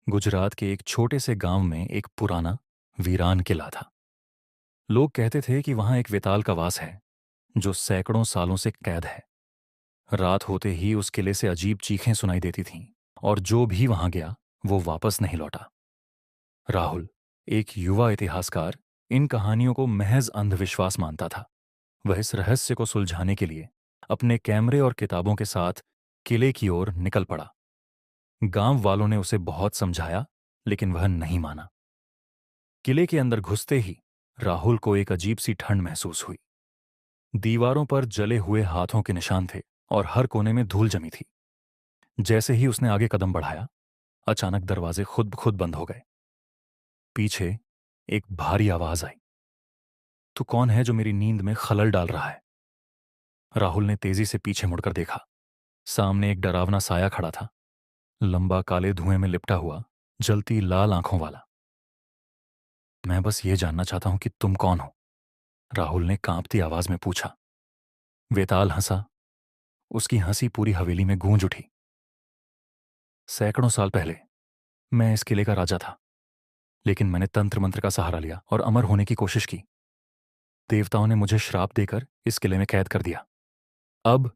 गुजरात के एक छोटे से गांव में एक पुराना वीरान किला था। लोग कहते थे कि वहां एक वेताल का वास है जो सैकड़ों सालों से कैद है। रात होते ही उस किले से अजीब चीखें सुनाई देती थीं और जो भी वहां गया वो वापस नहीं लौटा। राहुल, एक युवा इतिहासकार, इन कहानियों को महज अंधविश्वास मानता था। वह इस रहस्य को सुलझाने के लिए अपने कैमरे और किताबों के साथ किले की ओर निकल पड़ा। गांव वालों ने उसे बहुत समझाया, लेकिन वह नहीं माना। किले के अंदर घुसते ही राहुल को एक अजीब सी ठंड महसूस हुई। दीवारों पर जले हुए हाथों के निशान थे और हर कोने में धूल जमी थी। जैसे ही उसने आगे कदम बढ़ाया, अचानक दरवाजे खुद ब खुद बंद हो गए। पीछे एक भारी आवाज आई, तू कौन है जो मेरी नींद में खलल डाल रहा है? राहुल ने तेजी से पीछे मुड़कर देखा। सामने एक डरावना साया खड़ा था, लंबा, काले धुएं में लिपटा हुआ, जलती लाल आंखों वाला। मैं बस ये जानना चाहता हूं कि तुम कौन हो? राहुल ने कांपती आवाज में पूछा। वेताल हंसा। उसकी हंसी पूरी हवेली में गूंज उठी। सैकड़ों साल पहले मैं इस किले का राजा था, लेकिन मैंने तंत्र मंत्र का सहारा लिया और अमर होने की कोशिश की। देवताओं ने मुझे श्राप देकर इस किले में कैद कर दिया। अब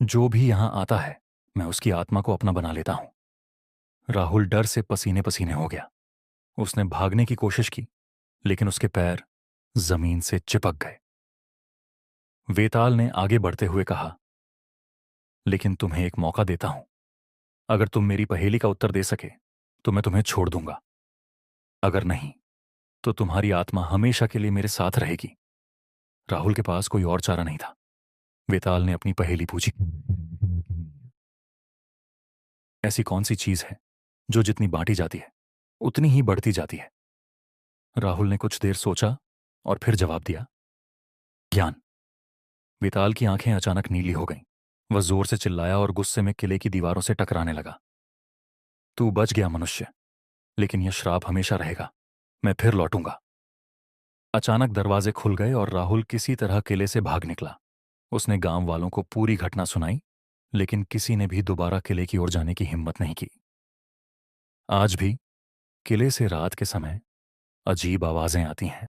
जो भी यहां आता है, मैं उसकी आत्मा को अपना बना लेता हूं। राहुल डर से पसीने पसीने हो गया। उसने भागने की कोशिश की, लेकिन उसके पैर जमीन से चिपक गए। वेताल ने आगे बढ़ते हुए कहा, लेकिन तुम्हें एक मौका देता हूं। अगर तुम मेरी पहेली का उत्तर दे सके तो मैं तुम्हें छोड़ दूंगा। अगर नहीं, तो तुम्हारी आत्मा हमेशा के लिए मेरे साथ रहेगी। राहुल के पास कोई और चारा नहीं था। वेताल ने अपनी पहेली पूछी, ऐसी कौन सी चीज है जो जितनी बांटी जाती है उतनी ही बढ़ती जाती है? राहुल ने कुछ देर सोचा और फिर जवाब दिया, ज्ञान। वेताल की आंखें अचानक नीली हो गईं। वह जोर से चिल्लाया और गुस्से में किले की दीवारों से टकराने लगा। तू बच गया मनुष्य, लेकिन यह श्राप हमेशा रहेगा। मैं फिर लौटूंगा। अचानक दरवाजे खुल गए और राहुल किसी तरह किले से भाग निकला। उसने गांव वालों को पूरी घटना सुनाई, लेकिन किसी ने भी दोबारा किले की ओर जाने की हिम्मत नहीं की। आज भी किले से रात के समय अजीब आवाजें आती हैं।